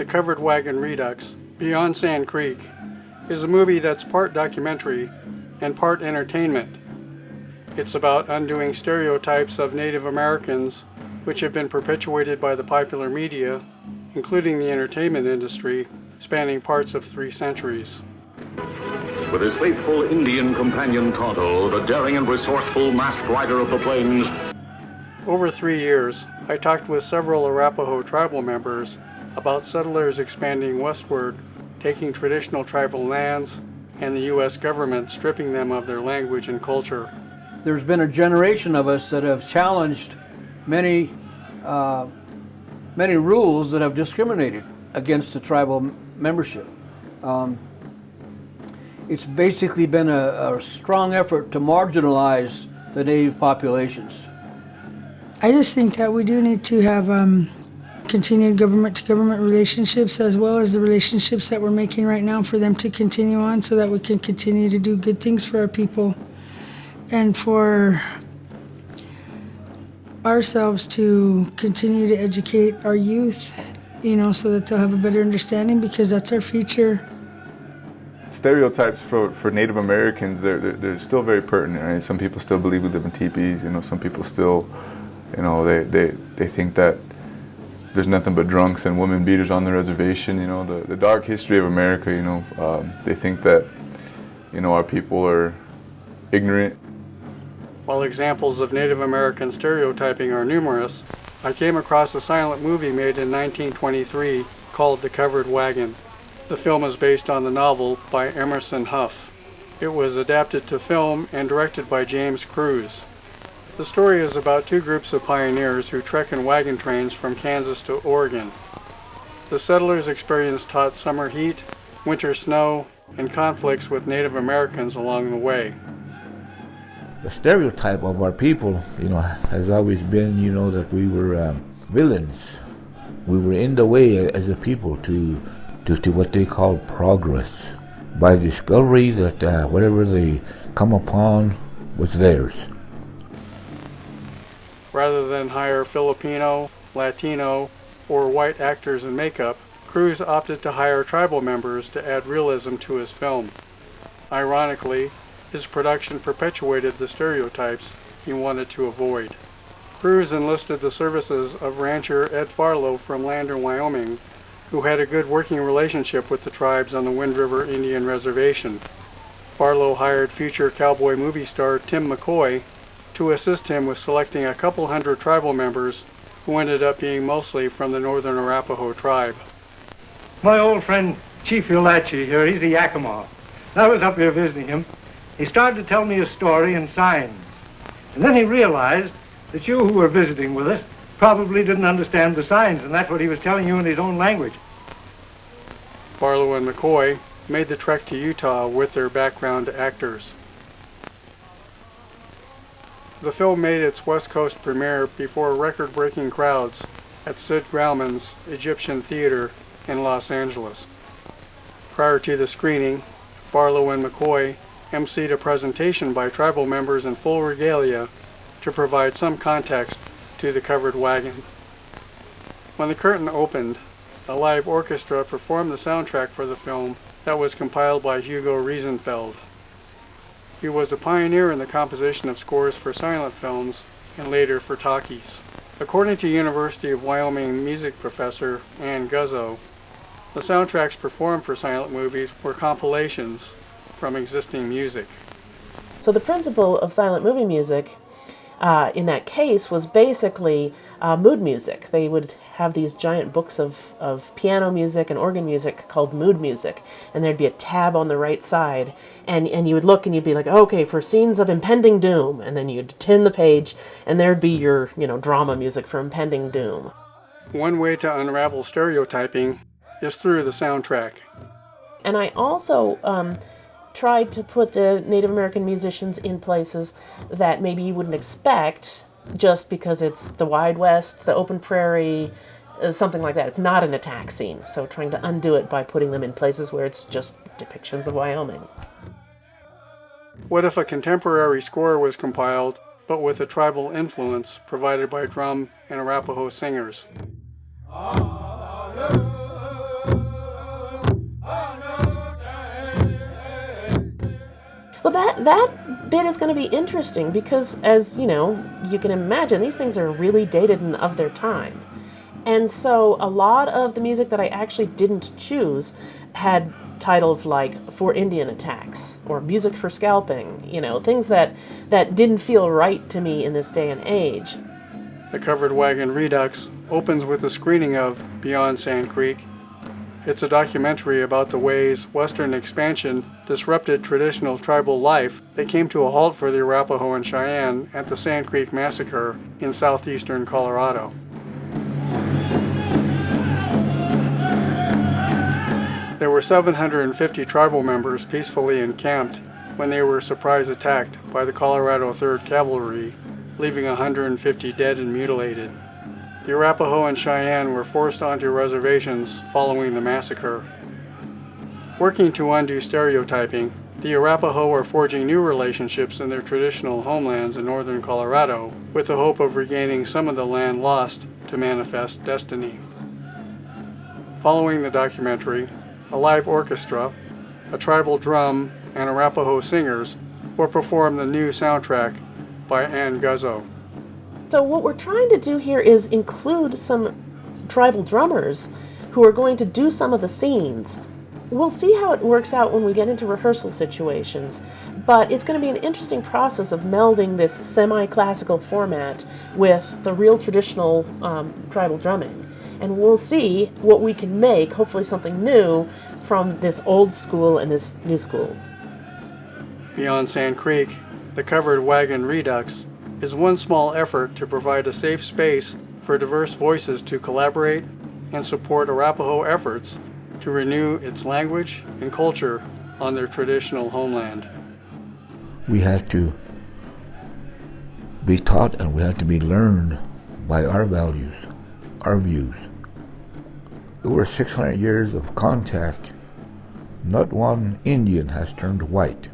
The Covered Wagon Redux, Beyond Sand Creek, is a movie that's part documentary and part entertainment. It's about undoing stereotypes of Native Americans which have been perpetuated by the popular media, including the entertainment industry, spanning parts of 3 centuries. With his faithful Indian companion Tonto, the daring and resourceful masked rider of the plains. Over 3 years, I talked with several Arapaho tribal members about settlers expanding westward, taking traditional tribal lands, and the U.S. government stripping them of their language and culture. There's been a generation of us that have challenged many rules that have discriminated against the tribal membership. It's basically been a strong effort to marginalize the native populations. I just think that we do need to have continued government-to-government relationships, as well as the relationships that we're making right now, for them to continue on so that we can continue to do good things for our people and for ourselves to continue to educate our youth, so that they'll have a better understanding, because that's our future. Stereotypes for Native Americans, they're still very pertinent, right? Some people still believe we live in teepees, some people still, they think that there's nothing but drunks and women beaters on the reservation, the dark history of America, they think that, our people are ignorant. While examples of Native American stereotyping are numerous, I came across a silent movie made in 1923 called The Covered Wagon. The film is based on the novel by Emerson Hough. It was adapted to film and directed by James Cruise. The story is about 2 groups of pioneers who trek in wagon trains from Kansas to Oregon. The settlers experienced hot summer heat, winter snow, and conflicts with Native Americans along the way. The stereotype of our people, has always been, that we were villains. We were in the way as a people to what they call progress, by discovery that whatever they come upon was theirs. Rather than hire Filipino, Latino, or white actors in makeup, Cruise opted to hire tribal members to add realism to his film. Ironically, his production perpetuated the stereotypes he wanted to avoid. Cruise enlisted the services of rancher Ed Farlow from Lander, Wyoming, who had a good working relationship with the tribes on the Wind River Indian Reservation. Farlow hired future cowboy movie star Tim McCoy to assist him with selecting a couple hundred tribal members who ended up being mostly from the northern Arapaho tribe. My old friend Chief Ulachi here, he's a Yakima. I was up here visiting him. He started to tell me a story in signs. And then he realized that you who were visiting with us probably didn't understand the signs, and that's what he was telling you in his own language. Farlow and McCoy made the trek to Utah with their background actors. The film made its West Coast premiere before record-breaking crowds at Sid Grauman's Egyptian Theater in Los Angeles. Prior to the screening, Farlow and McCoy emceed a presentation by tribal members in full regalia to provide some context to The Covered Wagon. When the curtain opened, a live orchestra performed the soundtrack for the film that was compiled by Hugo Riesenfeld. He was a pioneer in the composition of scores for silent films and later for talkies. According to University of Wyoming music professor Ann Guzzo, the soundtracks performed for silent movies were compilations from existing music. So the principle of silent movie music in that case was basically mood music. They would have these giant books of piano music and organ music called mood music, and there'd be a tab on the right side, and you would look and you'd be like, okay, for scenes of impending doom, and then you'd turn the page and there'd be your drama music for impending doom. One way to unravel stereotyping is through the soundtrack. And I also tried to put the Native American musicians in places that maybe you wouldn't expect, just because it's the Wide West, the open prairie, something like that. It's not an attack scene, so trying to undo it by putting them in places where it's just depictions of Wyoming. What if a contemporary score was compiled, but with a tribal influence provided by drum and Arapaho singers? Well, that bit is going to be interesting because, as you know, you can imagine, these things are really dated and of their time. And so a lot of the music that I actually didn't choose had titles like For Indian Attacks or Music for Scalping, you know, things that didn't feel right to me in this day and age. The Covered Wagon Redux opens with a screening of Beyond Sand Creek. It's a documentary about the ways Western expansion disrupted traditional tribal life that came to a halt for the Arapaho and Cheyenne at the Sand Creek Massacre in southeastern Colorado. There were 750 tribal members peacefully encamped when they were surprise attacked by the Colorado 3rd Cavalry, leaving 150 dead and mutilated. The Arapaho and Cheyenne were forced onto reservations following the massacre. Working to undo stereotyping, the Arapaho are forging new relationships in their traditional homelands in northern Colorado with the hope of regaining some of the land lost to manifest destiny. Following the documentary, a live orchestra, a tribal drum, and Arapaho singers will perform the new soundtrack by Guzzo. So what we're trying to do here is include some tribal drummers who are going to do some of the scenes. We'll see how it works out when we get into rehearsal situations, but it's going to be an interesting process of melding this semi-classical format with the real traditional tribal drumming. And we'll see what we can make, hopefully something new, from this old school and this new school. Beyond Sand Creek, the Covered Wagon Redux is one small effort to provide a safe space for diverse voices to collaborate and support Arapaho efforts to renew its language and culture on their traditional homeland. We had to be taught and we had to be learned by our values, our views. Over 600 years of contact, not one Indian has turned white.